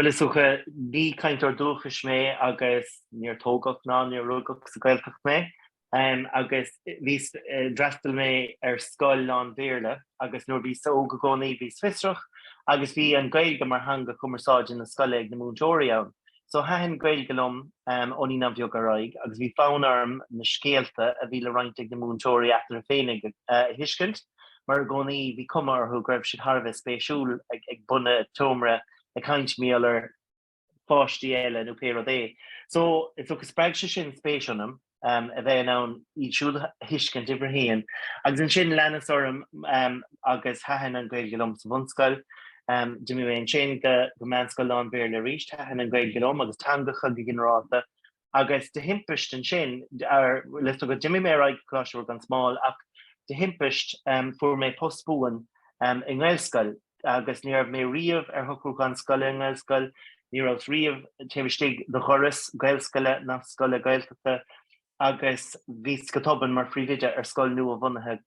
Well is ook ní kaintor dúchas mé agus níor tógach ná níor rugach sa Gaeltach mé. Agus vís drastal mé scoil an Bhéarla agus nuair bhí sa óga gcónaí bhí Svisrach agus bhí an Gaeilge mar hanga cumarsáid in na Scoileag na Múntóirí ann. So hahen Gaeilge lom oní na bheag araig agus bhí fánarm na scéalta a bhí le roinnig na Múntóirí aftar a féinnig hiiscint mar gcónaí bhí cumar thu greibh siad Harbh spéisiúil ag buna tomra a kaint méalar fáistí eile nó péad é. So it's ook spreag sin spéisiúnam a bheith ná ísúil hiiscint ibre héan. Agus an sin lenas orm agus hahen an Gaeilge lom sa bhunscoil. Jimmy Wayne sin go meanscoil an Bhéarla ríist hahen an Gaeilge lom agus tangacha go ginráta. Agus de himpist an sin lis go Jimmy mé raig cláisiúir gan smáil ach de himpist fuair mé postbúin in Gaelscoil. Agus níor mé riamh thucú gan scoile in Gaelscoil, níor riamh téimhstigh do choras Gaelscoile na Scoile Gaeltachta agus vís go toban mar phríomhoide scoil nua a bhunaithe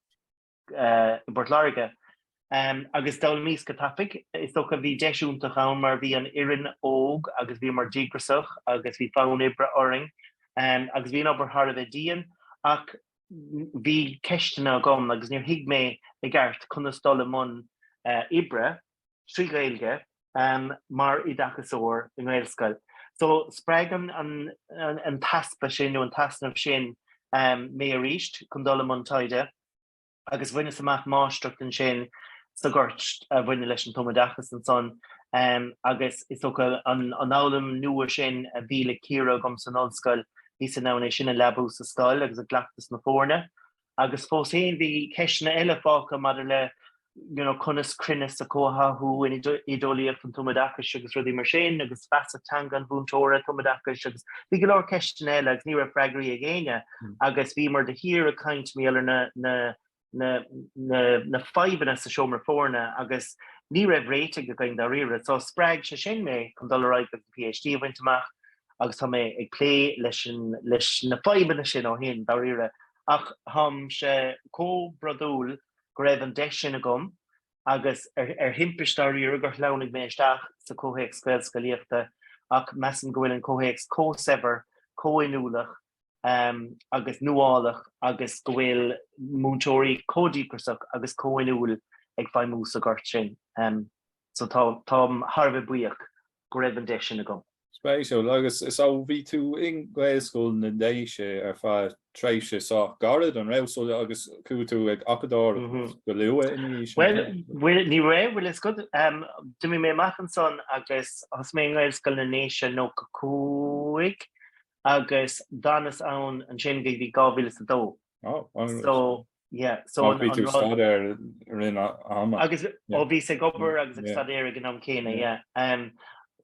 i Bord Láirge. Agus dal mís go tapig, is ook a bhí deisiúntaach ann mar bhí an irin óg agus bhí mar dígrasach agus bhí fán ibre oring agus bhí obair Harbh díon ach bhí ceistena gom agus níor hiig mé i gceart conas dul mun ibre, trí Gaeilge, mar idé-eolaíocht in Gaelscoil. So spreag an taspa sin nó an tasnamh sin mé a ríist chun dul mun taighde agus bhaine amach máisteach an sin sa ghirt bhaine leis an tumoideachas an son agus is ook an nálam nua sin a bhí le círa gom san ollscoil hí san nána sin a lebú sa scoil agus a gleachtas na fórne agus fós héin bhí ceisna eile fáca maidir le conas crinnes a cóthathú in idé-eolaíocht an tumoideachas agus rudí mar sin agus feasa Tugann bhúntóra tumoideachas agus bhí go leor ceisna eile agus ní raibh freagraí a ggéine agus bhí mar de hir a caint méalar na feabhas sa seomar fórne agus ní raibh réitigh go gcuin dá riamh. So spreag se sin mé chun dul raig go PhD bhaint amach agus tá mé ag lé leis na feabhas sin ó hin dá riamh ach thom se cóbradúil go raibh an deis sin a gom agus himpistáirí gur leannig mé isteach sa cóhéic Gaelscolaíochta ach meas an go bhfuil an cóhéic cósever cóinúlach agus nuálach agus go bhfuil múntóirí códígrasach agus cóinúil ag feidhmú sa ghirt sin. So tá Harbh buíoch go raibh an deis sin a gom. Spéisiúil agus is á bhí tú in Gaelscoil nDéise ar feadh tréise sách garad an réamhsúil agus cú tú ag acadár go luath in níos. Well, ní raibh bhfuil is go duimi mé maic an son agus as mé in Gaelscoil nDéise nó go cúig agus danas ann an sin bhí 2002. So yeah, so an tú stadéir rin ama. Agus ó bhí sé gobar agus ag stadéir an am céine, yeah.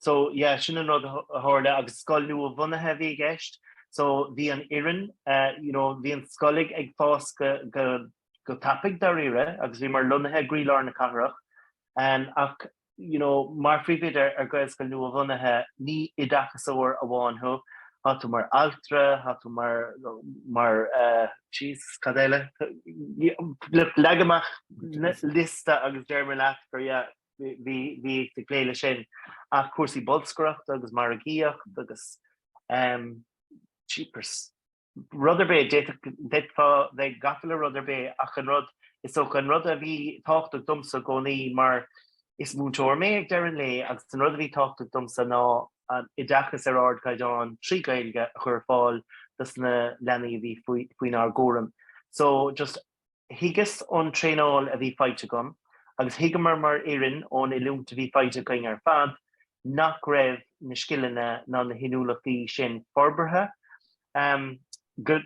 So yeah, sin an rud a tharla agus scoil nua bhunaithe bhí gceist. So bhí an irin, bhí an scoilig ag fás go tapig dá riamh agus bhí mar lonathe gríoláir na cathrach. Ach mar phríomhoide ar Gaelscoil nua bhunaithe ní idé-eolaíocht a bháinthú. Hatú mar altra, hatú mar cadéile legamach lista agus dermar leachtar bhí ag léile sin ach cúrsaí bolscoireachta agus maragaíocht agus cheapers. Rudder bé de gafala rudder bé ach an rud is ook an rud a bhí táchtach dumsa gcónaí mar is múntóir mé ag dearan lé agus an rud a bhí táchtach dumsa ná idé-eolaíocht ar ard caiideán trí Gaeilge a chur fáil dus na lenaí a bhí faoin ar gcóram. So just higus an tréáil a bhí fáilte gom agus higamar mar éireann ón ilúnta bhí fáilte going ar fad nach raibh na scileanna ná na hinúlachtaí sin forbartha go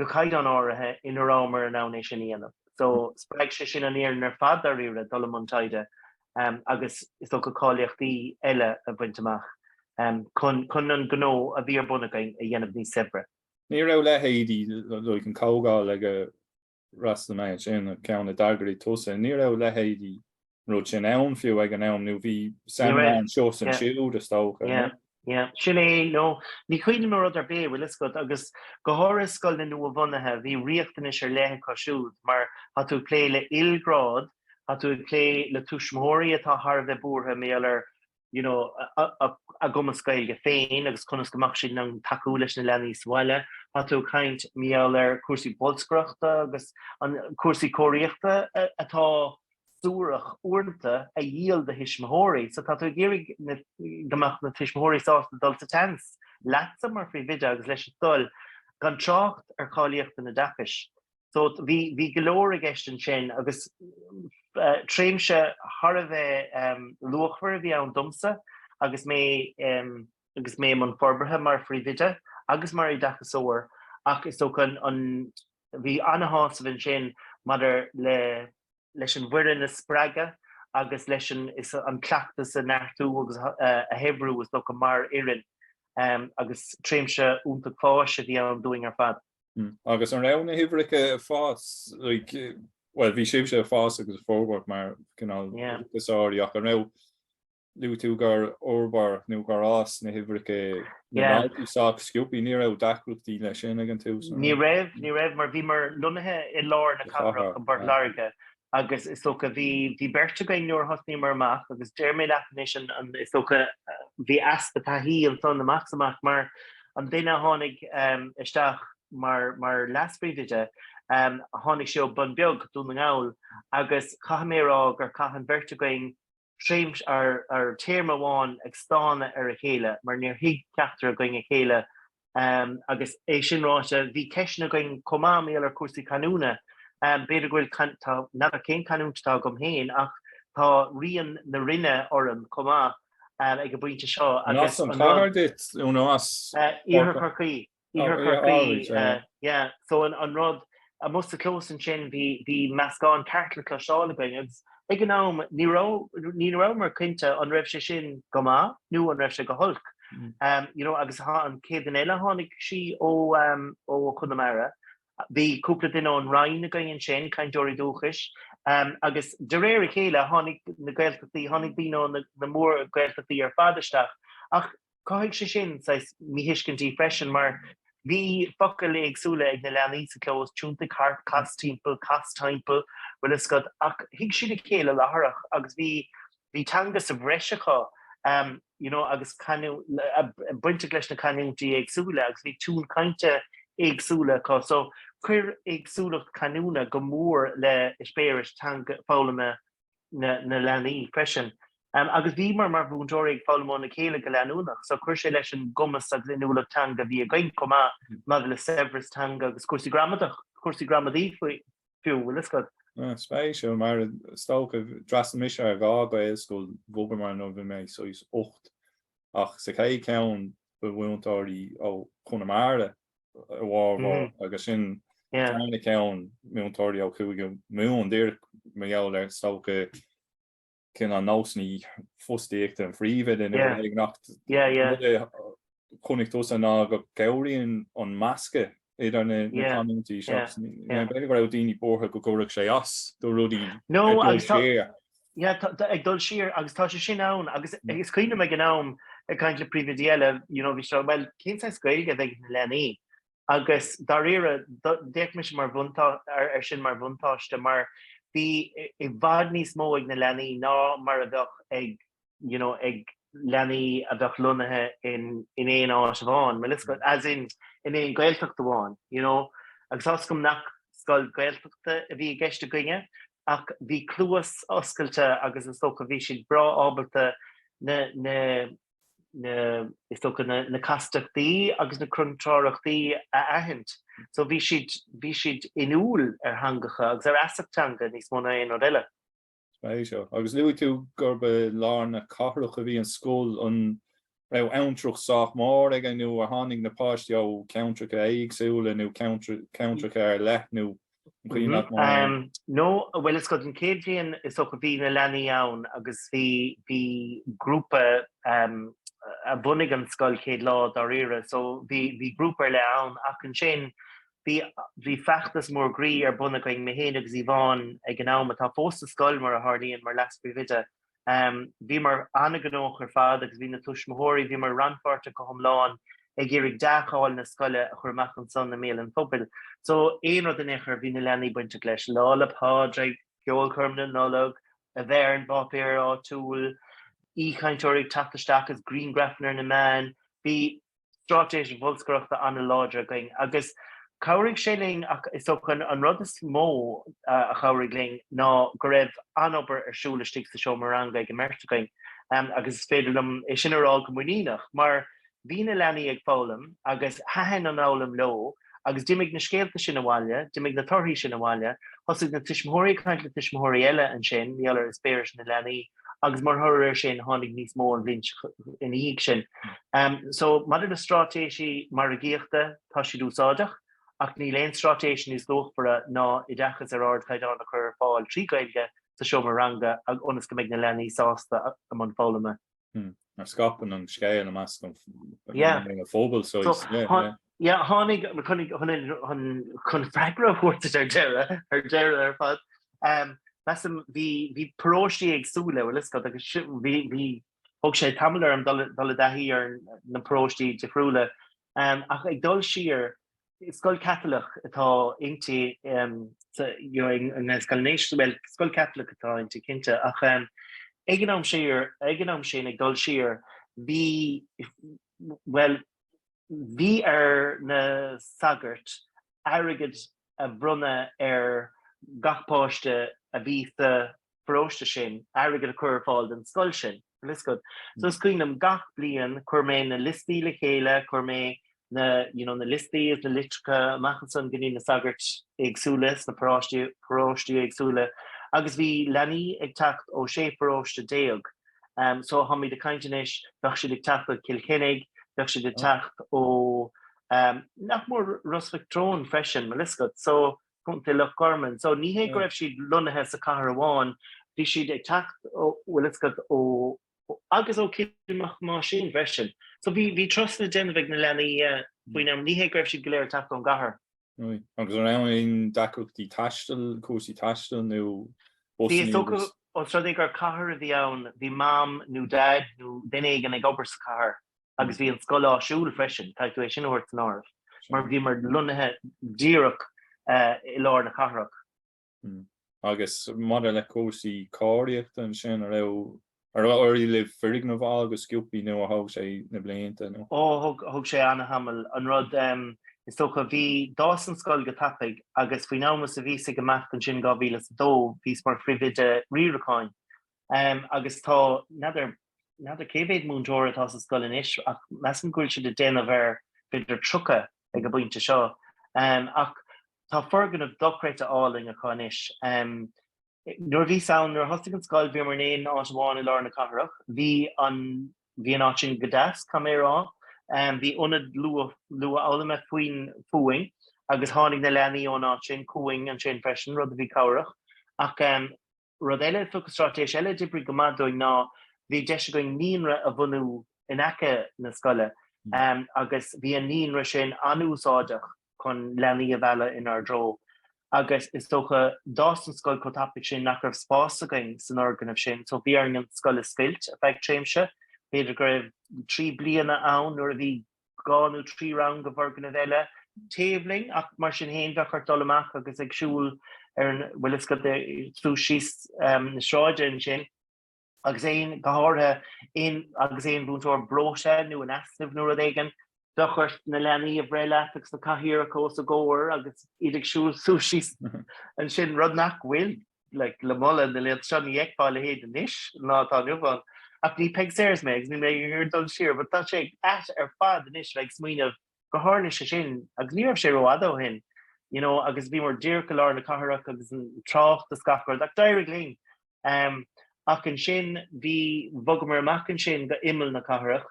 caiideán áirithe inar ámar an ána sin dhéanamh. So spreag sé sin an éireann ar fad ar riamh dul mun taighde agus is ook cáilíochtaí eile a bhaint amach chun an gnó a bhí ar bunagain a dhéanamh níos saibhre. Ní raibh lehéadí le an cógáil le go ras na méid sin a ceanna dagarí tusa, ní raibh lehéadí rud sin ann fiú ag an ann nó bhí san seo san siúd a stocha. Yeah, sin é ní chuoine mar rud ar bé bhfuil is go agus go háir scoil na nua bhunaithe bhí riachtanis ar lethe cosisiúd mar hatú lé le ilgrád hatú lé le tuismóirí atá Harbh búrtha méallar a gomas Gaeilge féin agus conas goach sin an takeú leis na leanaí sáile, Tá tú caint míall cúrsaí bolscroachta agus an cúrsaí cóiríochta atá súrach uanta a dhéal de hisismóirí, so tá tú géirig goach na hisismóirí sásta dulta tens, leatsa mar fao vidde agus leis dul gan trácht cáilíochta na dachais. So bhí golóir gceistin sin agus tréimse har a bheith luachhar bhí an domsa agus mé man forbethe mar frí vidde agus mar I dachas óir ach is so an bhí anahás sin madidir leis an bhuiire na spraga agus leis is an cleachtas a neartú agus a Hebrew is go mar irin agus tréimse únta fáis a bhí an doing ar fad. Agus an raibh na hibhrice fás, well, bhí sibse fás agus fórbord mar gosáirí ach an raibh liú tú gur orbar nó gur ás na hibhrice náiltíach sciúpaí ní raibh dacrútaí le sin an tú. Ní raibh mar bhí mar lunathe I lár na Cathair an bar Láirge agus is socha bhí berte gain nuair hosní mar amach agus deirméid definition an is socha bhí aspa taí an son amach mar an duine tháinig isteach mar lasbríide tháinig seo bun beag dún na ngáil agus cahamérá gur cahan berte gain tréims ar téirm amháin ag stána ar a chéile mar níor hiig ceachtar going a chéile agus é sinráte bhí ceisna going comá méal ar cúrsaí canúna beidir gohfuil na cén canúntá gom héin ach tá rion na rinne orm comá ag go buinte seo agus an chur dit ón ás Íthar so an rud a most close an sin bhí meascáin ceartla cloiseála agus ag an nám ní rá mar cinnte an raibh sé sin gomá nó an raibh sé go hulk agus an céad an eile tháinig si ó Chunamara bhí cúpla duine an Roinneann a going sin caint dóirí dúchais agus de réir a chéile tháinig na Gaelscotaí tháinig bíán na mór Gaelscotaí ar fadaisteach ach cáigh sé sin mí hiiscintí freisin mar bhí focail agsúla ag na leanaí sa clós túnta carp cas timppla cas timppla bhfuil is go ach hiig siad a chéile lethach agus bhí teangas a bhreiseá agus buinte leis na canúntaí agsúla agus bhí tún cainte agsúla cá so chuir agsúlacht canúna go mór le ispéiris fálamh na leanaí freisin. Agus bhí mar bhúntóirí fálamán na chéile go leanúnach, so chuir sé leis an gomas a glinúla tanga bhí a gain comá mar le sebris tanga agus cúrsaí gramadí fiú bhfuil is go. Spéisiú mar stocha dras mis ar gá Gaelscoil bhóbar mar nó bhí mé so is 8 ach sa cé ceann bhúntóirí ó Chunamara a bhá agus sin na ceann múntóirí ó chuige mún déir méall ar stocha cin an násní fustíochta an phríomhid in ag nacht chunig tú san ná go gabhraíonn an measca idir na canúntaí beidir go raibh daoine bortha go gcóraigh sé as do rudí ag dul siar agus tá sé sin ann agus is cuioine me an nám a caiint le príomhidéile bhí seo well cén Gaeilge bheith na leanaí agus dar réire déic me mar bhuntá ar sin mar bhuntáiste mar bhí I bhd níos mó ag na leanaí ná mar a bheith ag leanaí a bheith lunathe in éon áis bháin, me go as in éon Gaeltachta bháin, agus as gom nach scoil Gaeltachta a bhí gceiste goine ach bhí clúas oscailte agus is tócha bhí siad bra ábalta na castachtaí agus na cruntáireachtaí a aithint. So bhí siad inúil ar hangacha agus ar asachtaanga níos mó na éon eile. Spéisiú. Agus luú tú gur be lár na cathairach a bhí an scóil an raibh antrach sách mór ag an nó a tháinig na páistí ó countracha éagsúla nó countracha ar leith nó No, well is got an céad bhíon is socha bhí na leanaí ann agus bhí grúpa a bunig an scoil céad lá dar ire, so bhí grúpa le ann ach an sin bhí feachtas mór grí ar buna going me héana agus bhán ag an am atá fósta scoil mar a hardíon mar laspa vide. Bhí mar anna gnóch ar fad agus bhí na tuismóirí bhí mar ranfarta go thomláin ag ggéirigh deáil na scoile a chuirmach an son na méal an fphobal. So éon rud in éair bhí na leanaí buinte leis lála pádraig ceol chumna nolog a bhéir an bápéir á túil cainteoirí taighde as green grafner na man, bhí stratéis bhulscrochta an láidre going, agus Cowrig Shilling is so an rud is mó a chowrigling ná go raibh anobair arsúla stig sa seomranga ag mertegain agus féidirlum is sin ará go mhúineadh, mar bhí na leanaí ag fólam agus hahan an álam lo agus dimig na scéalta sin bháile, dimig na torthaí sin bháile, thosaigh na tuismóirí caint le tuismóirí eile an sin, níallar is péiris na leanaí, agus mar thuir sin tháinig níos mó an bhíonn in íag sin. So maidir na stratéisi mar a gíochta tá si dúsáideach, ach ní léon stratéisi níos dóchbara ná idéachas ar ard chaidir na chur fáil trí Gaeilge sa seomranga ag onas go mbeidh na leanaí sásta am an fólama. Ar scapan an scéal am as fóbal so yeah, hánig chun freigra bhórta ar deire ar fad. Mesam bhí próistí agsúla bhfuil is agus bhí thug sé tamlar am dul dathí ar na próistí defriúla. Ach ag dul siar Scoil Cathair atá inti an Gaelscolaíochta Scoil Cathair atá inti cinnte ach éigeanam sin ag dul siar bhí ar na sagart airgid a brunne ar gachpáiste a bhí sa próiste sin airgid a chur fáil den scoil sin. So scuoinm gach blian chur mé na listí le chéile chur mé na listí is na litricha machchan gní na sagart agsúlas na próistí agsúla agus bhí leanaí ag tacht ó sé próiste déag. So ha mí de caintenis bheadh si ag tacht ó Kilkennig, bheadh si de tacht ó nach mór Rusfictrón freisin me liscot, so chunta le gorman. So ní hé go raibh siad lunathe sa cahar amháin, bhí siad ag tacht ó liscot ó agus ó cilmach má sin freisin. So bhí trust na déanamh na leanaí faoin ní hé go raibh siad go léir tacht ón gahar. Agus an dacúchtí taistil, cúrsaí taistil nó Ostra gur cahar a bhí ann, bhí mam nó dad nó duine an ag obair sa cahar, agus bhí an scoil áisiúil freisin, taú é sin óirt an ámh. Mar bhí mar lunathe díreach i lár na caharach. Agus maidir le cúrsaí cáiríochta an sin ar oirí le firrig nó bhá agus sciúpaí nó a thug sé na blianta nó. Thug sé anna hamil an rud is tócha bhí dásan scoil go tapaigh agus faoi námas a bhí go meach an sin 2002 bhís mar frihide riaracáin. Agus tá nadidir céhéad múntóir atá sa scoil inis ach meas an gúil si de déanamh ar fidir trucha ag go buinte seo. Ach tá forgan of docréite áling a chuis. Nuair bhí saon nuair thosaigh an scoil bhí mar néon áitháin i lár na caharach, bhí an áit sin godas camérá, bhí ionad lua álamh faoin fuing agus tháinig na leanaí ón áit sin cuaing an sin freisin rud a bhí cabharach. Ach rud eile tucha stratéis eile dibrí go maddóigh ná bhí deise going níonra a bhunú in aice na scoile agus bhí an níonra sin anúsáideach chun leanaí a bheile in ar dro. Agus is tócha dásan scoil cotápaigh sin nach raibh spás againn san organmh sin, so bhí ar an scoil is filt a bheith tréimse, beidir go raibh 3 bliana ann nuair a bhí 2 nó 3 rang go bhorgan a bheile tabling ach mar sin héin bheith chuir dul amach agus ag siúil ar bhfuil is go tú síos na sráide an sin. Agus éon gothartha agus éon búntóir bróise nó an asnamh nuair a dhéigean, dochart na leanaí a bhréile agus na caithear a cós a ggóir agus iad ag siúil súsís an sin rud nach bhfuil le molla na leon sean dhéagháil a héad an isis nátá nuamháin. Ach ní peag séirs mé agus ní mé gur dul siar, but tá sé at ar fad an isis le smaoinemh go háirne sé sin agus ní raibh sé roiádó hin, agus bhí mar dír go lár na caitheach agus an trácht a scafar ach dairigh lín. Ach an sin bhí bhogamar amach an sin go imil na caitheach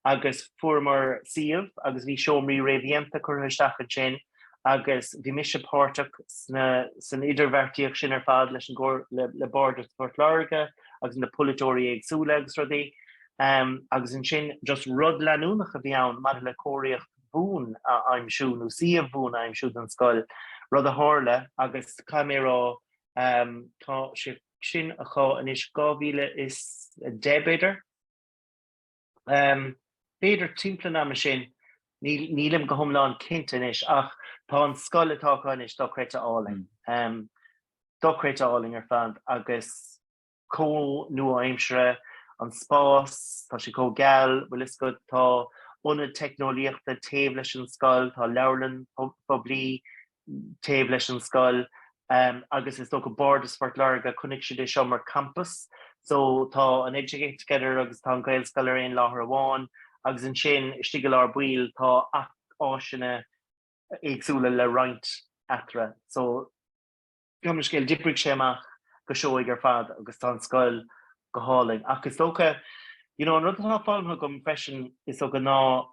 agus fuair síomh agus bhí seomraí réimhíanta chutha an sin agus bhí mise páirteach san idirbheartaíoch sin ar fad leis le bord Phort Láirge agus na polatóirí agsúla agus rudaí agus an sin just rud leanúnach a bhí ann mar le cóiríocht bhún a aimsú nó síomh bhún a aimsú an scoil rud a tharla agus caimérá tá sin a chá inis 2010 beidir. Beidir timpplain am sin nílim go thomláin cinnte inis ach tá an scoil atá inis docréite áling. Docréite áling ar fad agus có nua aimsire an spás, tá sé có geall, bhuiliscud tá una technoliaachta taobh leis an scoil, tá leabharlann poblí taobh leis an scoil, agus is tócha board is Phort Láirge chunig siad é seo mar campus, so tá an Educate Together agus tá an Gaelscolaíochta láthair amháin, agus an sin istigil ar buil tá áisina éagsúla le roinnt atra. So Gam scéil diprig sé amach go seoigh ar fad agus tá an scoil go hálainn. Ach is tócha, an rud atá fáilme gom freisin is tócha ná,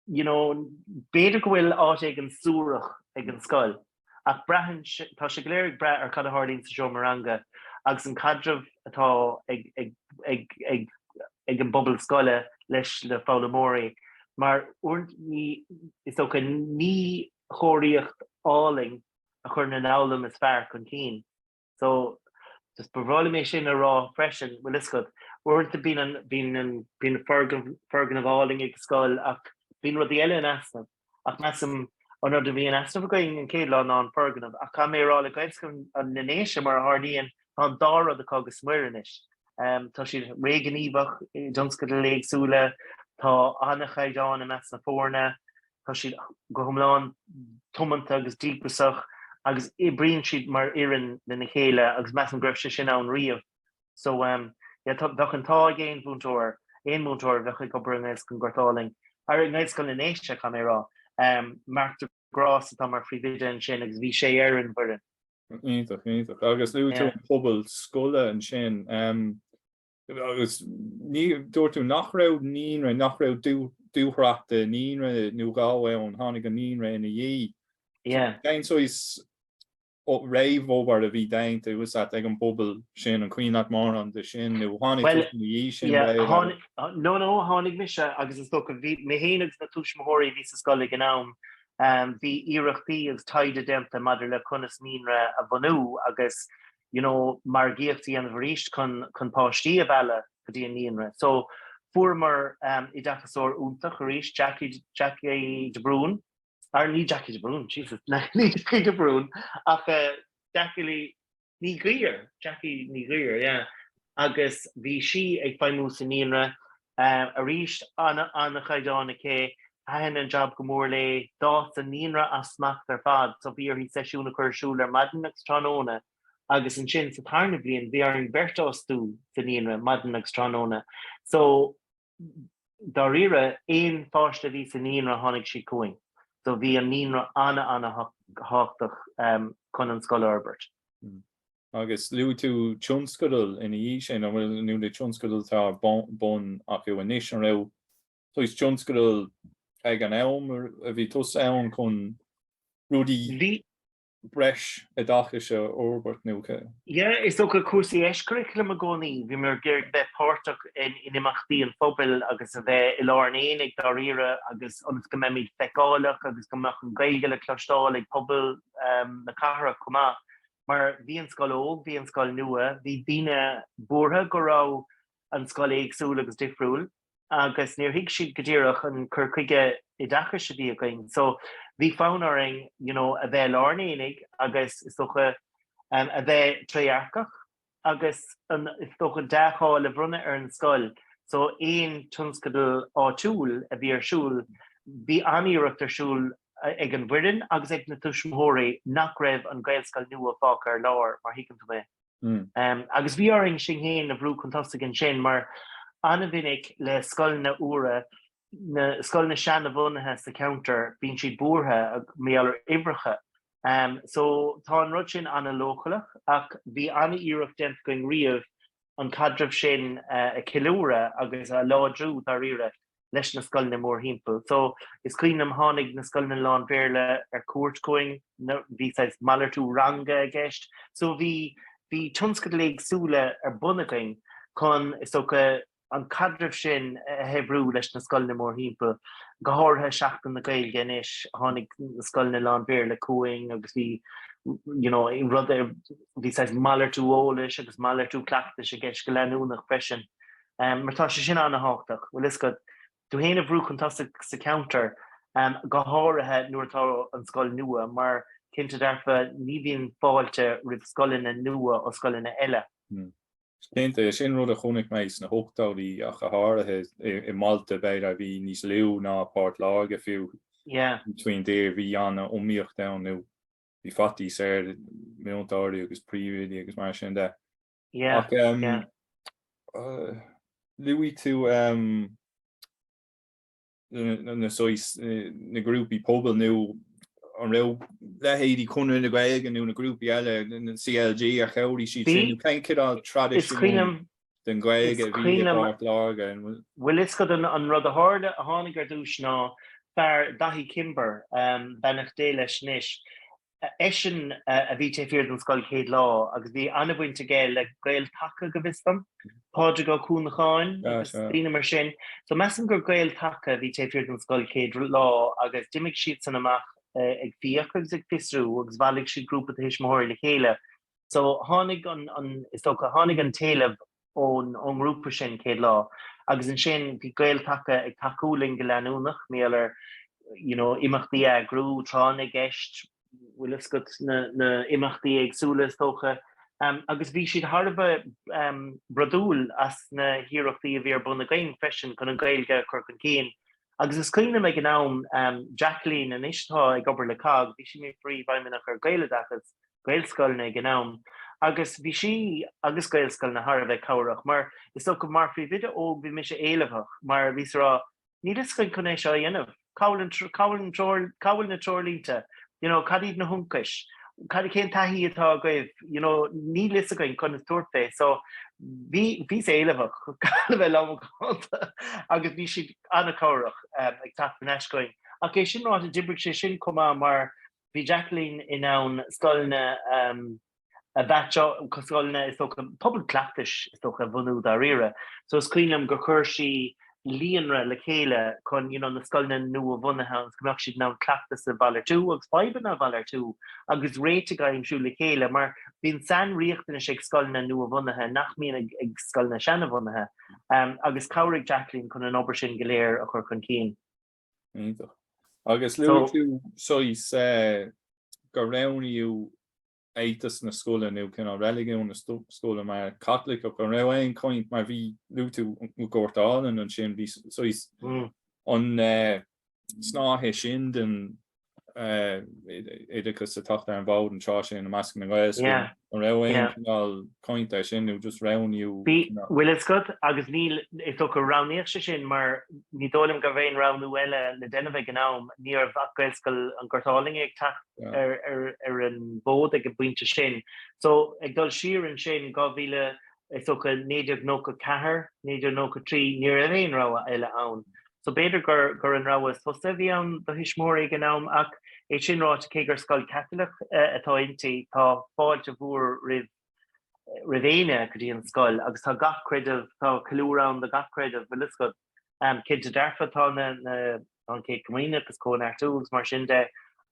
beidir go bhfuil áit ag an súrach ag an scoil. Ach breathain tá sé go léirigh breith ar cad a hárlíonn sa Seo Maranga agus an cadreh atá ag an bobbal scoile leis le fálamóirí. Mar is tócha ní chóiríocht áling a chur na nálam is fearr chun cín. So just bhrála mé sin a rá freisin bhuiliscud. Uirta bín fergan of áling ag scoil ach bín rudí eile an asnamh. Ach measam an rud a bhí an asnamh going an céad lá an fergan ach cha mé rála gaiscim an nanéise mar ardíon an dá rud a cogus muirinis. Tá siad réganíomhach donscad le éagsúla, tá anna chaidáin a meas na fórna, tá siad go thomláin tumanta agus dípasach, agus I bríonn siad mar iarrainn na chéile agus meas an greibh sin an riamh. So bheadh an tá géon búntóir, éon búntóir bheadh go brunnéis gon gortáling. Ar ag néis go na néiste cha mé rá, Marta Grás atá mar fríomhide an sin agus bhí sé éireann bhuireann. Ítach. Agus luú pobl scoile an sin, agus dúirtú nach raibh níon ra nach raibh dúthreachta níon ra nó gáhfuil an tháinig an níon ra ina dhí. Dain so is réimh óbar a bhí daint was ag an bobbal sin an cuioinach mar an de sin nó tháinig na dhí sin. No, tháinig mise agus is tócha bhí mé héanagus na túismóirí bhí sa scoil ag an am. Bhí iarachtaí agus taighde déanta maidir le conas mínra a bhanú agus mar gíochtaí an bhríist chun páistí a bheile go dtí an níonra. So fuair idachas úntaach a ríist Jackie de Brún, ar ní Jackie de Brún, Jesus, ní Jackie de Brún, ach Jackie ní gríir, yeah. Agus bhí si ag feimú sa níonra a ríist anna chaidána cé hain an job go mór le dát a níonra asmacht ar fad, so bhí ar hí seisiúna chuirsúil ar maidin tróna agus an sin sa tarna blion bhí ar an bertású sa níonra maidin tróna. So dá rire éon fáiste bhí sa níonra tháinig si cuaing. So bhí an níonra anna háchtach chun an scoil Albert. Agus luú tú tionscadal ina dhí sin a bhfuil nu le tionscadal tá bon ach go níos an raibh. So is tionscadal ag an elm a bhí tos ann chun rudí breis a dachas a Albert nucha. Is ook a cúrsaí curriculum a gcónaí, bhí mar ggéir bheith páirteach in imeachtaí an phobal agus a bheith I Láirneann ag dá riire agus ons go mbeidh feicáileach agus go mbeadh an Gaeilge le clostáil ag phobal na Cathair cumá. Mar bhí an scoil óg, bhí an scoil nua, bhí duine buartha go raibh an scoil éagsúil agus difriúil, agus níor hic siad go dtíreach an chur chuige idachas a bhí a going. So bhí fánaring, a bheith Láirneannig agus is tócha a bheith tréarcach agus is tócha deáil le brunne ar an scoil. So éon tionscadal áitiúil a bhí arsúil, bhí aníireacht arsúil ag an bhuireann agus ag na tuismóirí nach raibh an Gaelscoil nua fág ar láir mar hicann tú mé. Agus bhí aring sin héin a bhrú contastig an sin mar anna bhinnig le scoil na úra na scoil na seanna bhunaithe sa counter bíonn siad buartha méallar ibricha. So tá an rud sin anna localach ach bhí anna iireach dent going riamh an cadreh sin a cilúra agus a ládrú dar riire leis na scoil na mór himpeall. So is cuiinm tháinig na scoil na Láin Bhéarla ar cuairt going, bhí mallar tú ranga a gceist. So bhí tionscadal éagsúla ar bunagaing chun is tócha an cadreh sin hebrú leis na scoil na mór himpeall. Go háirithe seachtain na Gaeilge inis tháinig na scoil na Láin Bhéarla cuaing agus bhí rud bhí mallar tú ólis agus mallar tú clachtas a gceist go leanúnach freisin. Mar tá sé sin anna háchtach. Well is go tú héana bhrú contastic sa counter go háirithe nuairtá an scoil nua mar cinnte darfa ní bhíonn fáilte rih scoilina nua ó scoilina eile. Cénta sin rud a chonig meis na hochtáí a chathrathe I Malta beidir bhí níos liú ná Port Láirge fiú between there bhí anna omíocht da nó bhí fatí sé méontáirí agus príomhoide agus mar sin de. Ach luí tú na grúpi pobl nó an raibh lehéadí chunú na Gaeilge nó na grúpi eile na CLG a cheirí siad sin cén céad tradiisiún den Gaeilge bhí Port Láirge. Well is go an rud a háda a tháinig ar dúis ná fear dahí Kimber benach dé leis níis. Eisian a bhí té fear den scoil céad lá agus bhí anbhainte géil le Gaeltacha go bhistam páide go cúnacháin tíine mar sin. So meam gur Gaeltacha bhí té fear den scoil céad lá agus dimig siad san amach ag fiach agus ag fisrú agus bhalig siad grúpa a hisismóir le chéile. So tháinig tháinig an taobh ón grúpa sin céad lá. Agus an sin bhí Gaeltacha ag takeúling go leanúnach méallar imachtaí a grú trána gceist bhfuil go na imachtaí agsúla tócha. Agus bhí siad tharbh bradúil as na hiíochtaí a bhí ar buna gain freisin chun an Gaeilge chur chun céin. Agus is cuioine me gnám Jacqueline an istá ag obair le cag, bhí si mé frí bhaimimeach ar Gaeilgeachas Gaelscoilna gnám. Agus bhí si agus Gaelscoil na Harbheith cabharach, mar is go mar frí vide ó bhí me sé éilehach, mar bhí rá ní is chuin chunéis seo dhéanamh. Cabhail na trolínta, cadíad na huncais, cadí cén taí atá gaibh, ní lis againn chun na tuairta, so bhí éilehach bheith lámhánta agus bhí siad anna cabharach ag tapan eiscoin. Ach é sin ráit a dibric sé sin comá mar bhí Jacqueline in ann scoilna a bheitse scoilna is pobl clachtais is a bhunú dá rire. So is cuiinem go chuir si líonra le chéile chun na scoilna nua bhunathe goach siad ná clachtas a bhalar tú agus fáiban a bhalar tú agus réite gaim siú le chéile, mar bhín san riochtainna sé scoilna nua bhunathe nach míon ag scoilna sena bhunathe agus cabhaigh Jacqueline chun an obair sin go léir a chur chun cín. Agus luú tú sois go raibhníú étas na scoile nó cin religiún na scoile mar Catholic go raibh aon coint mar bhí luú tú gcuirtáin an sin bhí sois an snáthe sin den idirchas a tacht ar an bhád an trá sin na measc na Gaelscoil an raibh aon coint ar sin nó just raibhníú. Bhfuil is go agus níl is go raníocht sé sin mar ní dólam go bhéon ranú eile le déanamh gnám ní ar bhach Gaelscoil an gcuirtáling ag tacht ar an bód ag go buinte sin. So ag dul Cíorann sin go bhíle is néidir nó go Cathair, néidir nó go trí ní a bhéon rá eile ann. So beidir gur an rá is fusta bhí an do hisismóí gnám ach é sin ráit cé gur scoil Cathairach atá intí tá fáilte bhúr rivéine go dtí an scoil agus tá gachcréideh tá clúrán de gachcréideh bhfuil go cinnte dearfatá an cé cumoine agus cónar túúgus mar sin de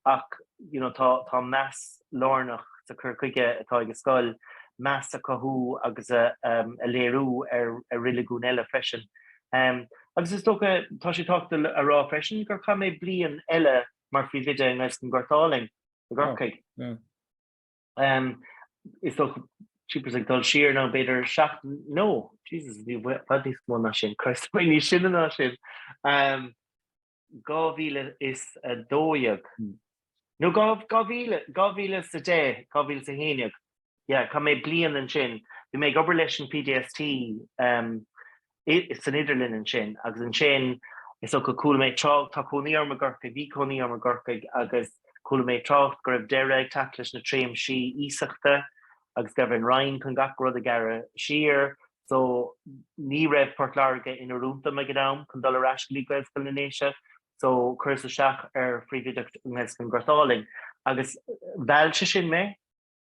ach tá meas lárnach sa chur chuige atá ag scoil meas a cothú agus a léirú ar riligún eile freisin. Agus is tá sé táchta a rá freisin gur cha mé blian eile mar fi vide an meis an gcuirtáling a gcaig. Is cheapers ag dul siar ná beidir seach nó Jesus ní bhí mó na sin Christ ní sinna ná sin. 2000 is a dóiag. No 2000 sa dé, 2000 sa héineag. Ja, cha mé blian an sin. Bhí mé gobar leis an PDST is an idirlinn an sin, agus an sin is go cool méid trocht tá coníar mar gorcha bhí coníar mar gorcha agus cool méid trocht go raibh deire tak leis na tréim si ísachta agus go bhín Roinneann chun gach rud a gara siar, so ní raibh Port Láirge ina rúnta me gnám chun dul arás lí Gaelscoil na néise, so chuir seach ar phríomhoideacht mes an gcuirtáling agus bheilte sin mé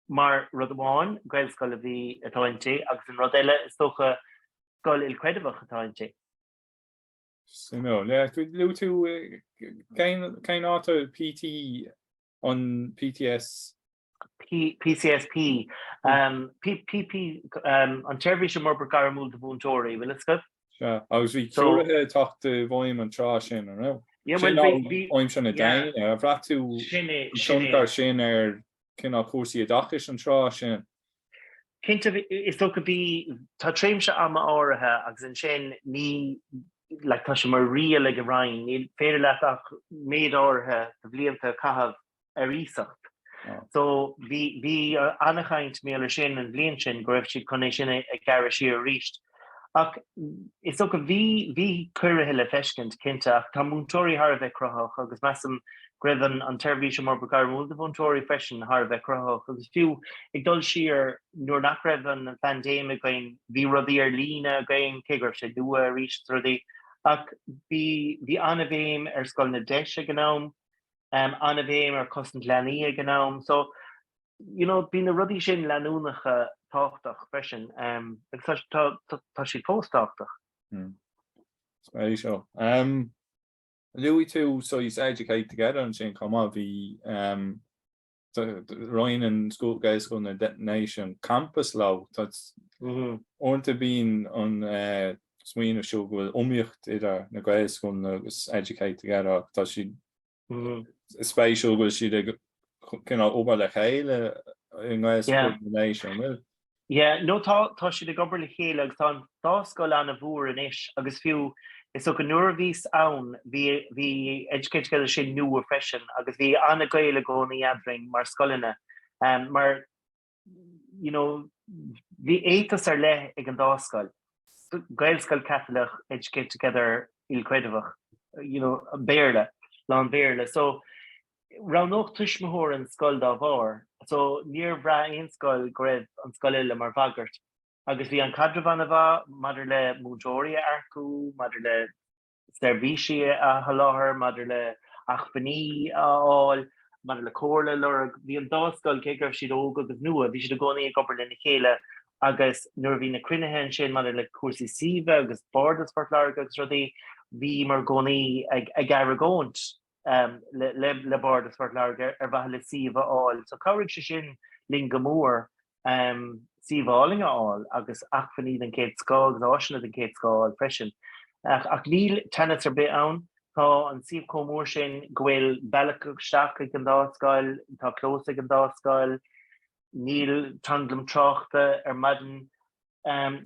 mar rud amháin Gaelscoil a bhí atáinte agus an rud eile is tócha scoil ilcreidimh atáinte. No, luú tú cén áta PT on PTS? PCSP. PP an teirhí sem mar gar múl de búntóirí, bhfuil is go? Agus bhí cúrathe tacht bhhaim an trá sin, nó? Oim sin na dain, a bhreacht tú sioncar sin ar cinná cúrsaí idachais an trá sin? Cinnte is tó go bhí tá tréimse ama áirithe agus an sin ní like tá sé mar riamh le go rainn, ní féidir leat ach méad áirithe do blianta caitheamh ar ísacht. So bhí anchaint méle sin an blian sin go raibh siad chun sin ag gar sí a ríist. Ach is tó go bhí cuirithe le feiscint cinnte ach tá múntóirí thar bheith crothach agus measam greibh an terbhíse mar begar múl múntóirí freisin thar bheith crothach agus fiú ag dul siar nuair nach raibh an pandémic going bhí rudaí ar lína going cégur sé dua a ríist rudaí ach bhí anna bhéim ar scoil na deise gnám anna bhéim ar cosint leanaí a gnám so bí na rudí sin leanúnacha táchtach freisin agus tá si póstáchtach. Spéis seo. Louis tú so he's educated together and sin come out the Roinneann Gaelscoil na detonation campus law that's on to being on Sweeney show will umiocht idir na Gaelscoil agus educated together tá si spatial was she the kind of over the Gaeilge in Gaelscoil nation no tá si de gobar le chéile agus tá dáscoil anna bhúr in isis agus fiú is ook een nuurvies aan wie educate sin nieuwe freshen agus wie aan Gaeilge goni adring maar skolline maar wie etas le ag an dáskol Gaelscoil Cathair educate together il credivach bearle Láirge bearle so ra noch tuismhór an skol da var so near bra ein skol greibh an skolile mar vagart agus bhí an cadrevan bha madidir le múdóirí arcú, madidir le servisi a halláthar, madidir le achbaní áil, madidir le cóirla lurg, bhí an dáscoil cégur siad óg agus nua, bhí siad a gcónaí ag obair lena chéile agus nuair bhí na cruineáin sin madidir le cúrsaí suíomh agus bordas Phort Láirge agus rudaí bhí mar gcónaí ag gar agóint le bordas Phort Láirge ar bheith le suíomh áil. So cabhairg sé sin linn go mór síháling áil agus achfaní den céad scáil agus áisina den céad scáil freisin. Ach níl tenas ar bit ann tá an siomh comór sin go bhfuil bealach ag an dáscoil, tá clós ag an dáscoil, níl tanglam tráchta ar maidin.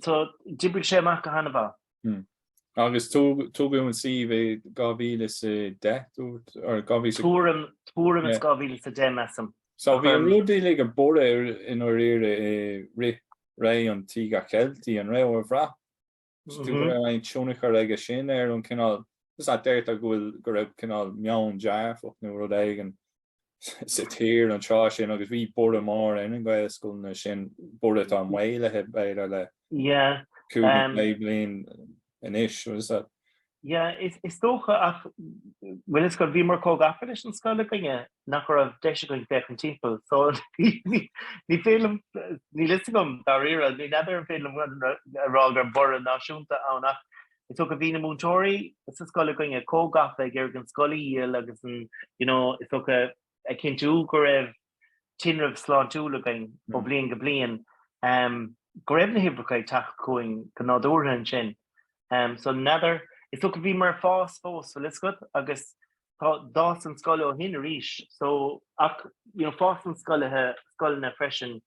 So dibrig sé amach go hana bha. Agus tú go an siomh gábhíle sa 10 ar gábhí Túram is gábhíle sa 10 mesam. So bhí an rudí le an bore in or ire ré an tíga Celtí an ré ó bhrá. Tú ein túnachar aige sin ar an cinál is a déirt a gohfuil go raibh cinál meán dearfach nó rud éigen sa tír an trá sin agus bhí bore mar in an Gaelscoil na sin bore an mhaoilethe beidir le cúig le bliain in isis was that? Is tócha ach bhfuil is go bhí mar có gafaris an scoile gonne nach raibh deise go bheith an timppel so ní félam ní listigm dá riire ní neidir an félam ará ar bor náisiúnta annach is tó go bhí na múntóirí is a scoile gonne có gafa ag an scoilíil agus an is tó a cinú go raibh tinrah sláintúla gain ó blian go blian go raibh na hibrichaid tacht chuin go nádúrtha an sin so neidir is ook bhí mar fós so let's go agus dás an scoile ó hin ríis so ach fós an scoilna freisin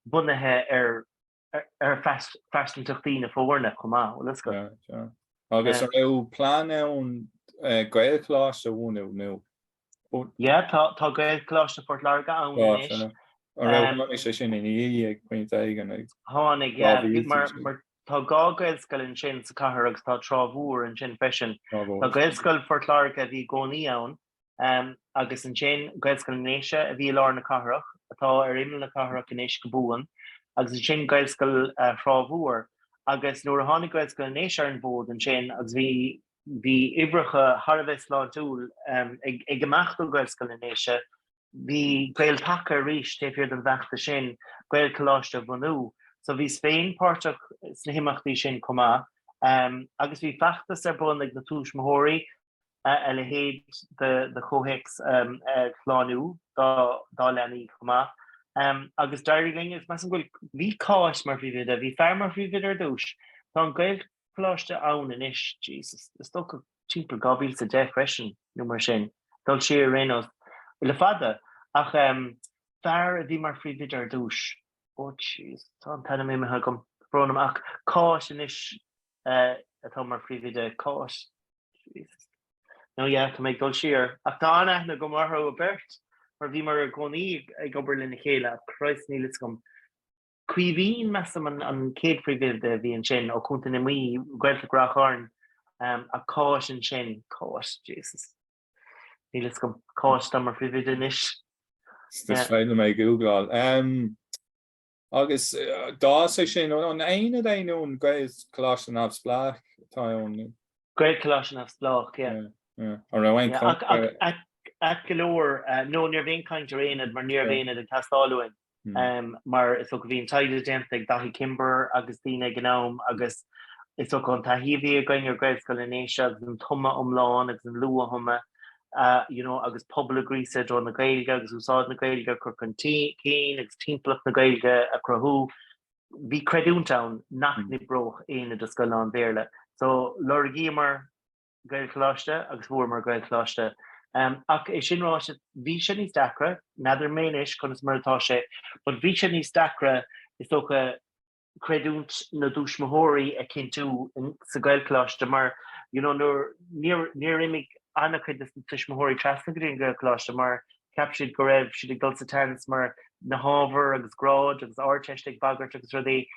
bunathe ar freistin tuchtaí na fórna chumá let's go. Agus ar plán ann Gaelcolaíochta bhúnú nó? Tá Gaelcolaíochta Phort Láirge ann ar sé sin in ag pointe aigen tháinig mar tá gá Gaelscoil sin sa Cathair agus tá trámhúr an sin freisin. Tá Gaelscoil Phort Láirge a bhí gcónaí ann agus an sin Gaelscoil nDéise a bhí lár na Cathairach atá ar imime na Cathairach in éis go búan agus an sin Gaelscoil trámhúr agus nuair a tháinig Gaelscoil nDéise ar an bód an sin agus bhí ibricha Harbheith sláintúil ag amachú Gaelscoil nDéise bhí Gaeltacha arís taobh an bheachta sin Gaelcolaíochta bhunú. So bhí Spain páirteach sna himachtaí sin comá agus bhí feachtas ar bun ag na tuismhóirí a le héad de chóhaics chláánú dá leanaí comá agus dairling is meas an bhfuil bhí cáis mar bhí vidir, bhí fear mar bhí vidir dúis tá an Gaelcolaíochta ann in isis Jesus is tó go timpeall gabhíl sa 10 freisin nó mar sin dul si a rénos le fada ach fear a bhí mar bhí vidir dúis oh jeez, tá tan mé me gom bronam ach cáis inis atá mar príomhoide cáis. No yeah, tá méid dul siar. Ach tá anna na go martha a bert, mar bhí mar a gcónaí ag obair lena chéile, Christ nílas gom. Cuihín meam an céad príomhoide bhí an sin ó chunta na mí Gaeilge gracharn a cáis an sin, cáis, Jesus. Nílas gom cáis tá mar príomhoide inis. Stas féile mé Google. Agus dá sé sin an aine daonún Gaelscolaíochta nach spléach tá ón. Gaelscolaíochta nach spléach, yeah. Ar raibh Ach golóir, nó níor bhíon caint réanad mar níor bhéanad an tastáúin. Mar is ook bhíon taighde déanamh dahí Kimber agus tíine gnám agus is ook an taihíhí a gaiin ar Gaelscolaíochta agus an tuma Láirge agus an lua thuma agus pobl grísa dro na Gaeilge agus úsáid na Gaeilge chur chun cín agus timplach na Gaeilge a crothú. Bhí creidúntáin nach ní broch éine do scoileán béarla. So Láirge mar Gaelscolaíochta agus bhuair mar Gaelscolaíochta. Ach é sin rá bhí sé níos dacra, nadidir méis chun is martá sé, but bhí sé níos dacra is tócha creidúnt na dúsmóirí a cinú sa Gaelscolaíochta mar níor imig annachchuid is na tuismóirí trasnaí an Gaelscolaíochta mar capsiad go raibh siad ag dul sa tenas mar na hábhar agus gráid agus áirteiste ag bagart agus rudaí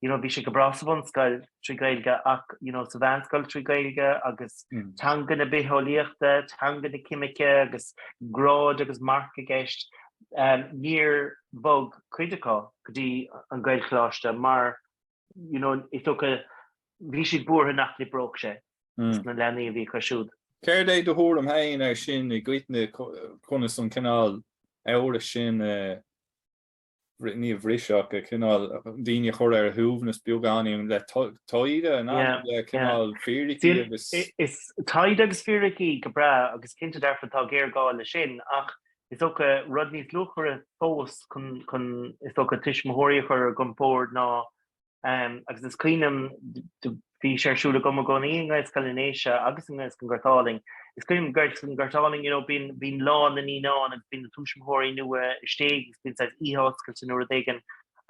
bhí sé go brasabhan scoil trí Gaeilge ach sa bhanscoil trí Gaeilge agus teanga na idé-eolaíochta, teanga na cimice agus gráid agus marca gceist níor bog cuideá go dtí an Gaelscolaíochta mar is tócha bhí siad buairtha nach ní broch sé na leanaí a bhí cosisiúd. Céir é do thóir am hain ar sin i gcuitne conas an cinál éire sin ní a bhriseach a cinál daoine chur ar a thuúbhnas beagán le taighde le cinál fíricí agus. Is taighde agus fíricí go bra agus cinnte dearfatá géargáil le sin ach is ócha rud níos luchar a fós chun is ócha tuismóirí chur gompóir ná agus is clínam bhí séirsúla go gcónaí an Gaelscolaíochta agus an Gaelscolaíochta. Is clínam Gaelscolaíochta bín lán na níán agus bín na tuismóirí nua istéig bín sa íháscail nuair a dhéigean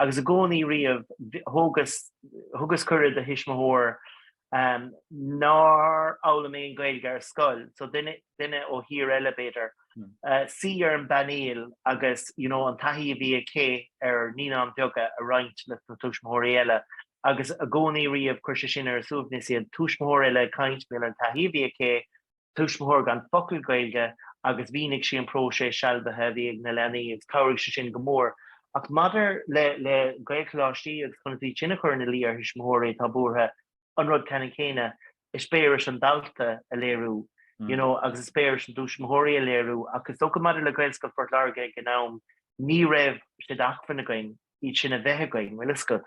agus a gcónaí riamh thugus cuireadh a thuismóir ná ála mé an Gaeilge ar scoil, so duine ó hir elevator. Cíorann baníl agus an taithí a bhí cé ar níán beaga a roinnt le na tuismóirí eile. agus a gcónaí riamh chuirse sin ar suamhníos iad tuismóir eile caint mé an taithí bhí cé tuismóir gan focail Gaeilge agus bhínig sí an prósé sealbathe bhí ag na leanaí agus cabhaigh sé sin go mór. Ach madidir le Gaelscolaíochtaí agus chunatí sinna chuir na lí ar tuismóirí tá buairtha an rud ceann céine is spéiris an dalta a léirú, agus is spéiris an tuismóirí a léirú agus tócha madidir le Gaelscoil Phort Láirge gnám ní raibh sé achfanna gain iad sinna bheithe gain bhfuil iscot.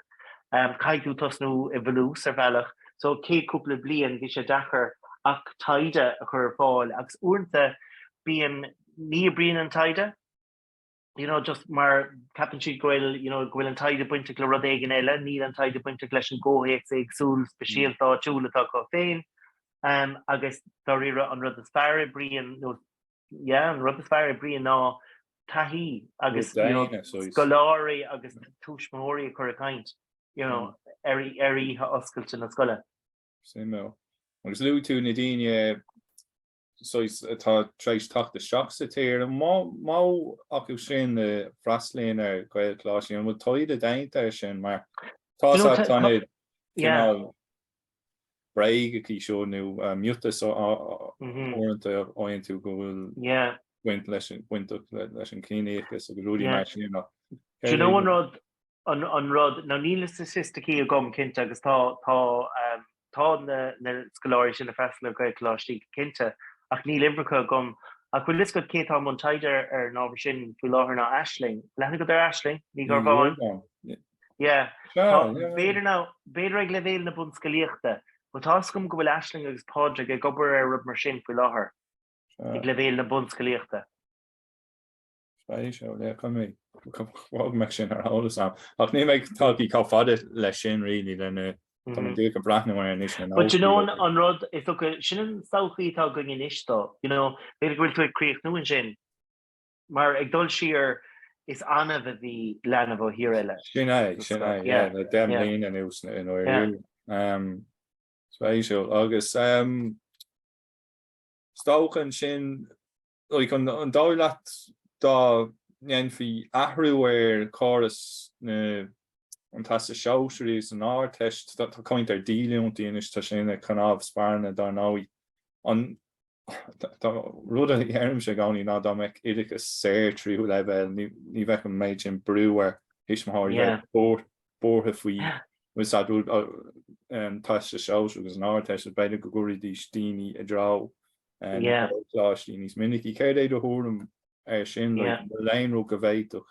Caiú tosnú i bhús ar bhealach, so cé cúpla blian bhí sé dachar ach taighde a chur fáil agus uanta bíon ní brion an taighde, just mar capan siad gohfuil an taighde buinte le rud éigean eile, ní an taighde buinte leis an ggóhéic ag súl speisialtá túlatá go féin, agus dá riire an rud is fearr brion an rud is fearr brion ná taithí agus scoláirí agus tuismóirí a chur a caint. Eri oscailte na scoile. Simó. Agus luú tú na daoine atá treéis teachta seach sa tíir má acu sin na freaslainn ar Gaelscolaíochta bhfuil taighde dainte ar sin mar tána breig í seo nó mutas orintanta áonn tú go bhfuil buint leis an clínéachas a go rúdaí mar sin. An rud ná nílas sistaí a gom cinnte agus tá na scoláirí sin na freistal Gaelscolaíochta cinnte ach ní limbracha gom ach bhfuil lis go cétá an taighde ar nábhar sin bhfuil láthair ná Aisling. Lena go ar Aisling ní gur bháin? Béidir ag le bhéal na bunscoilíochta, ba tá gom go bhfuil Aisling agus pádraig ag gobar ar rud mar sin bhfuil láthair ag le bhéal na bunscoilíochta. me sin ar hálas am. Ach ní méid táí cá fada le sin rilí lena dú go brathna is. But an rud is sin an saochaítá go in istá, beidir bhfuil tú críoch nuain sin. Mar ag dul siar is anna bhí leanamh ó hir eile. Sin é, le dem líon ús in óir. Spéisiúil agus stóchan sin an dálaat dá neanfaí ahrú choras an tas seáisiirí an áteist tá coint díúntaíonis tá sinna chunámh spáirna dá náí an rud a dhéanam sé gáí ná dá meic idirchas séir tríú leibhéil ní bheith an méid sin brúar hisismthir bórtha faoi úsáú tas seáisiú agus an áteist beidir go gurí dí stíine a drá láistí níos minic í céir é do thuúm sin leonrú go bhéitoch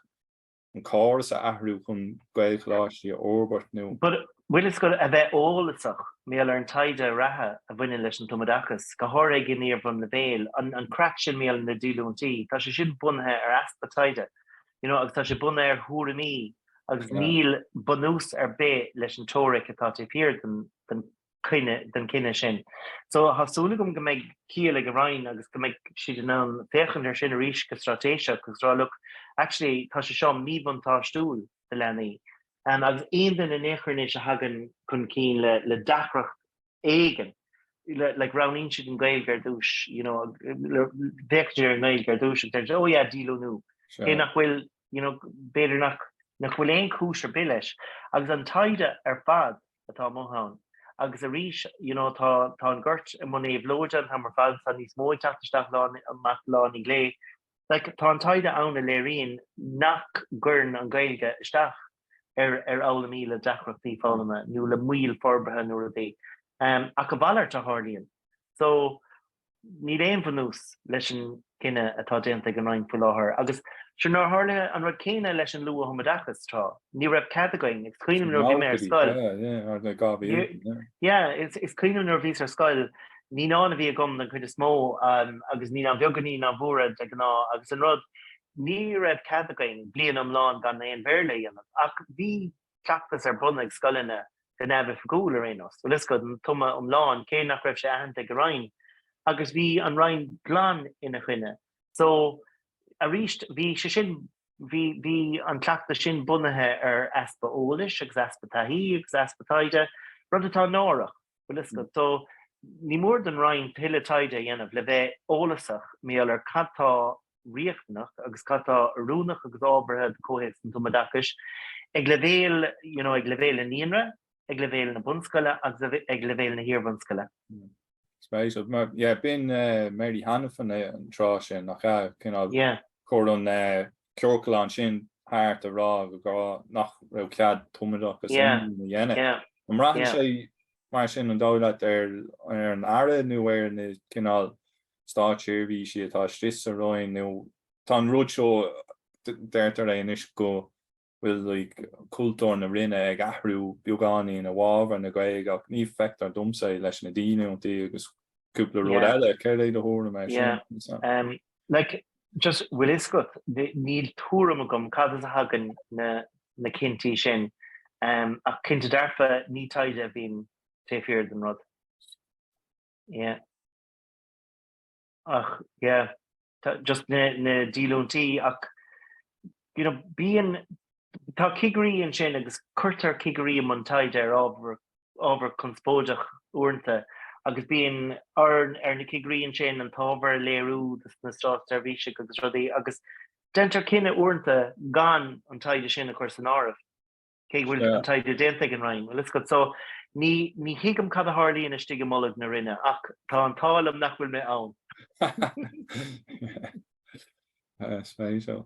an cáras a ahrú chun Gaelcolaíochta óbart nó. But bhfuil is go a bheith ólasach méall ar an taighde ratha a bhaine leis an tumoideachas go háir ag gníomh bun na bhéil an crack sin méall na dílúntaí tá sé sin bunthe ar aspa taighde agus tá sé bunna ar thuairimí agus níl bunús ar bé leis an tóiric atá típéir den cinenne sin. So hasúla gom go méid cíal go rain agus go méid siad an féchan ar sin a ríis go stratéise agus rá look actually tá sé seom ní buntá stúil de lenaí. Agus aon den in échirne se hagan chun cín le dacrach éigen like roundín siad an Gaeilge ar dúis bhéictear an Gaeilge ar dúis ó dílú nó cé nach bhfuil beidir nach bhfuil éon cúis ar bileis agus an taighde ar fad atá móthán agus a ríis tá an ghirt i mna bhlóide ha mar fáil san níos móid teachtasteach lá í lé tá an taighde anna léiríonn nach gurn an Gaeilge isteach ar ála míle dacrachtaí fáilme nó le muil forbethe nuair a bhí ach go bhallairt a hálíonn so ní réon fanús leis an cinenne atá déanta go rain fu láthair agus se ná hála an rud céine leis an luath tumoideachas tá ní raibh categoing is cuiinem nó bhí mar scoil is cuiinem nó bhí ar scoil ní ná a bhí gom na chuid is mó agus ní an bheoganí ná bhra ag ná agus an rud ní raibh categoing blian am Láin gan éon bhéirla ach bhí clachtas ar buna ag scoilena den nebh fagúil a rénos well is go an tuma Láin cé nach raibh sé ahananta go rain agus bhí an rain glan ina chuine so a ríist bhí sé sin bhí an clachta sin bunathe ar aspa ólis agus aspa taithí agus aspa taighde rud atá nárach well is go so ní mór den rain tuile taighde dhéanamh le bheith ólasach méall ar cattá riachnach agus cattá arúnach agus ábharthe cóhéas an tumoideachas ag le bhéil ag le bhéil in íonra ag le bhéil na bunscoile agus ag le bhéil na hirbhunscoile. Spéisiúil mar bin Mary Hannafan an trá sin nach chuir an ceorcailán sin háart a rá go nach raibh cead tumoideachas dhéana. An raithan sé mar sin an dálaat ar an aire nó ar na cinál stáitiúrbhí si atá stris a roiin nó tá an rud seo deirtar é inis go bhfuil cultúr na rinne ag ahrú beagání na bhábhar na Gaeilge ach ní feictar dumsa leis na díúntaí agus cúpla rud eile céir é do thóra mar sin. Like just bhfuil is go níl túram gom cad a hagan na cinntaí sin ach cinnte darfa ní taighde bhín téfir den rud. Ach just na dílúntaí ach bíon tá cigarí an sin agus chuirtar cigarí an taighde ar ábhar conspóideach uaireanta agus bíon ar na cigarí an sin an tábhar léirú na strátarvíise agus rudaí agus dentar cinenne uaireanta gan an taighde sin a chuir san áibh cé bhfuil an taighde déanta an rain well is go so ní hiigem cad a hálííon is stigam molag na rinne ach tá an tálam nach bhfuil mé ann. Spéisiúil.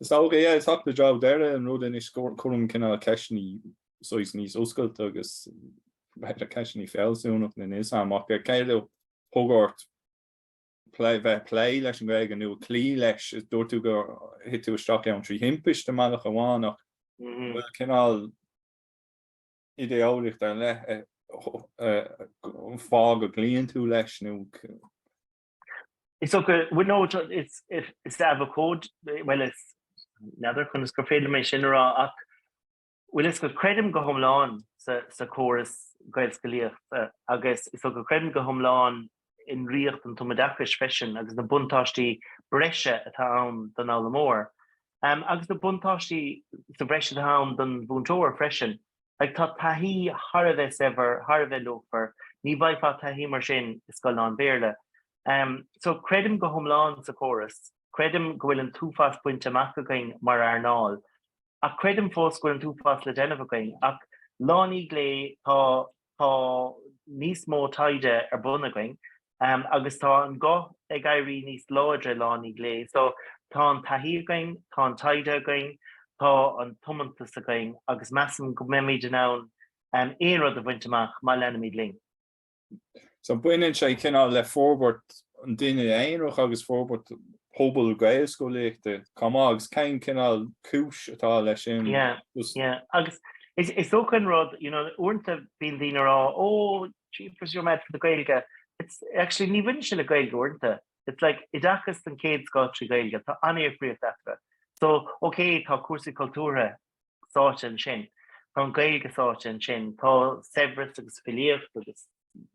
Is tá le job deire an rud in is chum cinna ceisní sois níos oscailt agus a ceisní féilsúnach na níos amach gur céile thugart bheith play leis an Gaeilge nó clí leis is dúirtú go hitú isteach an trí himpiis de meach amháinach bhfuil cinál idé-eolaíocht ar le fá go glíonn tú leis nó It's okay. We know it's have a code. Well, it's neither can go féidir mé sin rá ach well is go credim go thomláin sa chóras Gaelscolaíochta agus is go credim go thomláin in riocht an tumoideachas freisin agus na buntáistí breise atá ann don ála mór Agus do buntáistí sa breise ham don búntóir freisin, ag tá taithí thar bheith ever, thar bheith lofer, ní bhaithá taithí mar sin is go an béle. So credim go thomláin sa chóras, credim go bhfuil an túfas buinte amach mar earnáil, ach credim fós go an túfas le déanamh againn, ach lánaí lé tá níos mó taighde ar bun againn, agus tá an go ag éirí níos láidre lánaí lé, so tá an taithí againn, tá an taighde againn, tá an tumantas againn, agus measam go mé den ann éon rud a bhaint amach má lenimid ling. So buinn sé cinál le fórbert an duine éonrach agus fórbert pobl Gaelscolaíochta comá agus cén cinál cúis atá leis sin. Yeah, agus is ook an rud, uanta bíon daoine rá, jeepers, you're mad for the Gaeilge. It's actually ní bhain sin le Gaeilge uanta. It's like idachas an céad scáiltrí Gaeilge, tá anéifríocht eachtra. So, okay, tá cúrsaí cultúra sáte an sin, tá an Gaeilge sáte an sin, tá sebras agus filíocht agus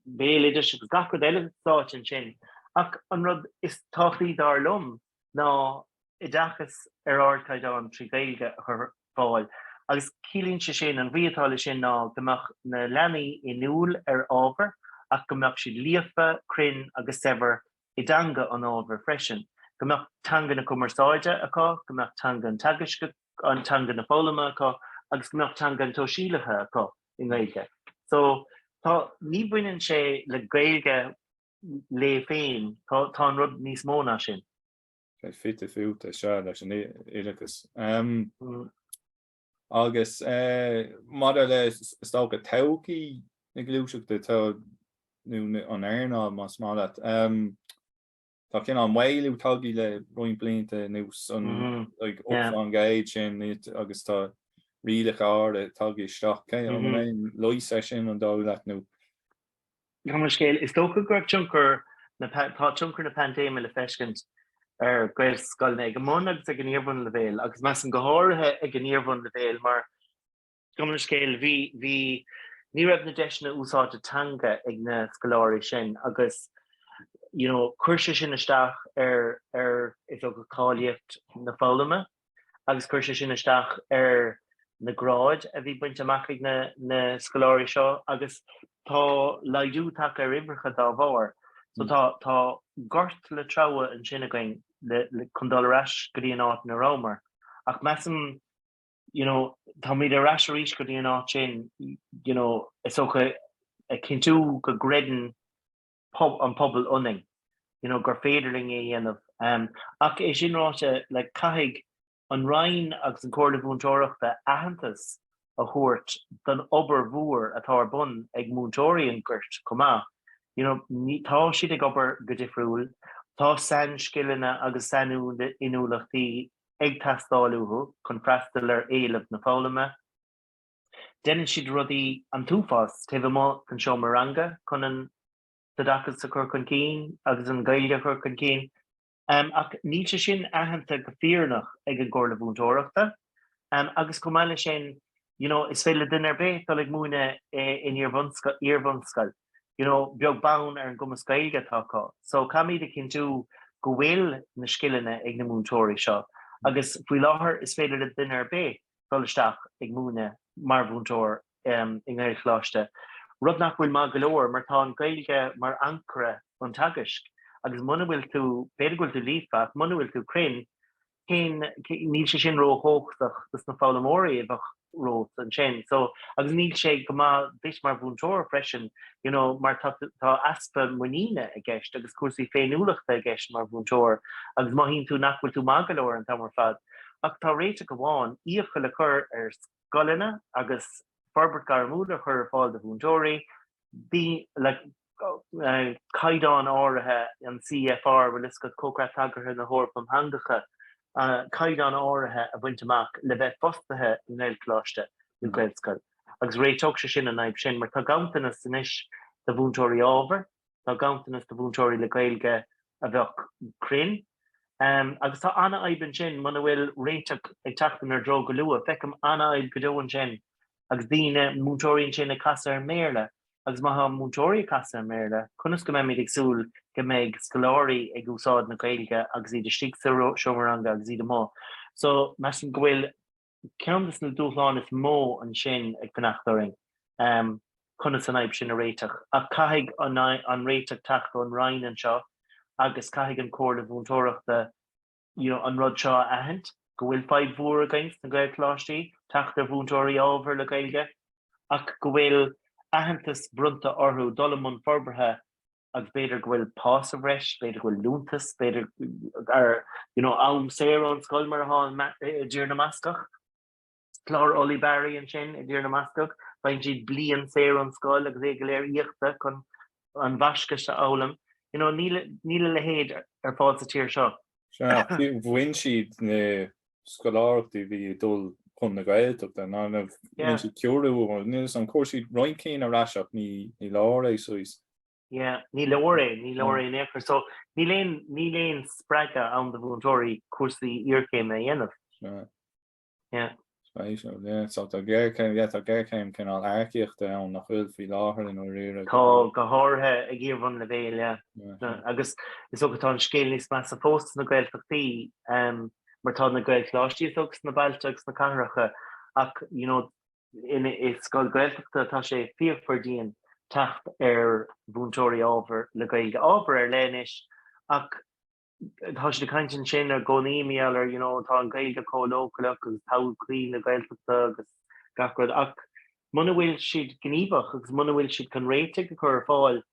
bélidir agus gacrad eile sáte an sin. Ach an rud is táchaí dar lum ná idachas áircaid an trí Gaeilge chu fáil. Agus cílíonn sé sin an bhíotála sin ná gomach na leanaí inúil ar ábhar, ach gomach siad líofa, crinn agus sever I danga an ábhar freisin. Gomach tanga na cumarsáide acu, gomach tanga an taigde an tanga na fólama acu, agus gomach tanga an toisíolatha acu I Gaeilge. So tá ní baineann sé le Gaeilge le féin, tá an rud níos mó ná sin. Fitte fiúta se leis an iireachas. Agus mar le stága taucí na glúiseachta tá an earnáil más mála. Tá cin an mhailú tugaí le roin blianta nús an an gaid sin agus tá rialach áir tugaí isteach an lois sin an dálaach nó. Gamar scéil, is tócha gur tionchar tá tionchar na pandéime le feiscint ar Gaelscoil go món agus ag an níomhhain le bhéil, agus meas an go háirithe ag an níomhhain le bhéil, mar gamar scéil bhí ní raibh na deisna úsáide tanga ag na scoláirí sin, agus chuirse sin isteach ar is go cáilíocht na fólama, agus chuirse sin isteach ar na gráid a bhí buinte amach ag na scoláirí seo, agus tá laidú take ar ibricha dá bhár. So tá gort le trabha an sin againn le chundal ras go dtí an áit na Rómar. Ach measam, tá míad a ras arís go dtí an áit sin, is ócha cinú go greidan an pobl unning, gur féidirling é dhéanamh. Ach é sin ráte le caiigh an Roinneann agus an cúrsaí búntóireachta aitheantas a thuairt don obair mhuar atá ar bun ag múntóirí an gcuirt comá. Tá siad ag obair go difriúil, tá san scileanna agus sanú inúlachtaí ag tastáiliúthu chun freastal ar éileamh na fólama. Déanann siad rudaí an túfás taobh má chun seo maranga chun an dachas sa chur chun cín agus an Gaeilge chur chun cín. Ach ní sé sin aitheanta go fíornach ag an gcúrsaí búntóireachta. Agus chomh maith sin, is féile duine ar bith tá ag mhúineadh in iarmhunscail. Beag bán ar an gumas Gaeilge táá. So camíad a cinú go bhfuil na scileanna ag na múntóirí seo. Agus bhui láthair is féidir le duine ar bith thoisteach ag múineadh mar bhúntóir I Gaelcolaíochta. Rud nach bhfuil má go leor mar tá an Gaeilge mar ancra an taighde, agus muna bhfuil tú beidir bhfuil tú líomhach, muna bhfuil tú crinn, níl sé sin ró hóchtach gus na fálamóirí a bheith ró an sin. So agus níl sé go má dis mar búntóir freisin, mar tá aspa muíine a gceist, agus cúrsaí féinúlachta a gceist mar búntóir, agus má híonn tú nach bhfuil tú má go leor an tamar fad. Ach tá réite go bháin íocha le chur ar scolanna agus Forbert gar múla chur fáil de búntóirí, bí le caiidán áirithe an CFR bhfuil is go cócra tagartha na hórpam hangacha, caiidán áirithe a bhaint amach le bheith fostathe in Gaelcolaíochta in Gaelscoil. Agus réiteach sé sin an naimh sin, mar tá gaantanas inis de búntóirí ábhar, tá gaantanas de búntóirí le Gaeilge a bheith crinn. Agus tá anna aiban sin, mana bhfuil réiteach ag tachtain ar dro go luath, feicim anna aib go dóin sin, agus dtíine múntóiríonn sin a Cathair méle, agus má múntóirí Cathair méle, conas go mbeidh ag súil go mbeidh scoláirí ag úsáid na Gaeilge agus iad istigh Seomranga agus iad má. So mas an gohfuil ceantas na dúchláin is mó an sin ag fannachtaring conas an aib sin a réiteach. A caiig an réiteach tacht an Roinneann seo agus caiig an cór na bhúntóireachta an rud seo ahent, go bhfuil 5 mhúr against na Gaelcolaíochtaí, tacht ar bhúntóirí ábhar le Gaeilge, ach go bhfuil ahantas brunta orthú dul mun forbethe agus beidir go bhfuil pás a bhreis, beidir go bhfuil lúntas, beidir ar am Cíorann scoil mar dhéanamh, clár Ollie Barry an sin i dhéanamh, bain siad blian Cíorann scoil agus idé-eolaíochta chun an bhaisce se álam. Níl le héad ar fáil sa tír seo. Bhain siad na scoláireachtaí bhí dul chun na Gaelteachta ná siad ceorú níos an cúrsaí roincéin a ráiseach ní láir é sois. Ní leir nechar so ní léon spreaga an de bhúntóirí cúrsaí iorcéim a dhéanamh. So tá ggéircéim cinál airceachta ann nach chuil fí láthair in réire. Tá go háirithe ag gíomhann le bhéil, agus is ógadtá an scéal níos meas a fós na Gaeltachtaí mar tá na Gaelcolaíochtaí agus na bailteachs na Cathaircha ach in scoil Gaeltachta tá sé fíomhpordíon tacht ar bhúntóirí ábhar le Gaeilge ábhar ar lénis ach tá sé caiinteann sin ar goníimial ar tá an Gaeilge comhlócaach agus táchaí na Gaeltachta agus gacrad ach muna bhfuil siad gníomhach agus muna bhfuil siad chun réiteach go chur fáil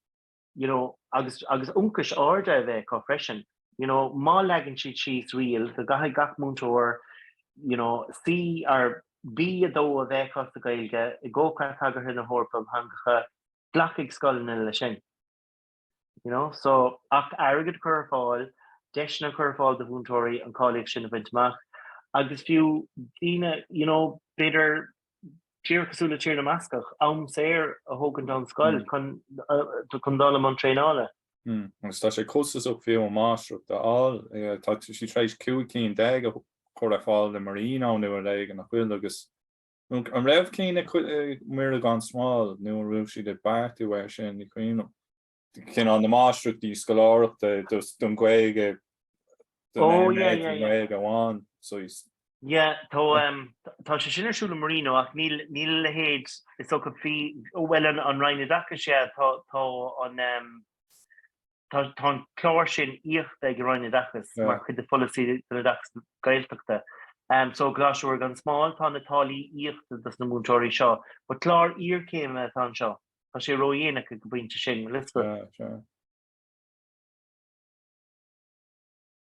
agus uncas áirde a bheith cá freisin. Má legann siad síos rial go gaithe gach múntóir si ar bí a dó a bheith cá sa Gaeilge i ggócraith agartha na hórpam hangacha glachaigh scoilna le sin. So ach airgid chur fáil deisna chur fáil de bhúntóirí an cáiligh sin a bhaintach agus fiú díine beidir tíorchasúla tír na mascach am séir a thógann don scoil chun dála an tréála. Agus tá sé costas ó fiú mástruach de tá si treéis ciúcín de a chur a fáil de marín an nu le an nach chuil agus an raibh cíine mé gan smáil nu ruúh si de bartú ar sin i chuoine. Cin an na mástruach dí scoláireachta don Gaeilge amháin so is tá sé sin arsúla marino ach níl le héad is so fi bhfuil an Roinneadh sé tá an chlár sin íocht ag Roinneadh mar chud de policy Gaeltachta. So glasúir gan smáil tá na tálaí íocht das na múntóirí seo, ba chlár íorcéime tá seo. Tá sé roihéanach go bhainte sin lisfa.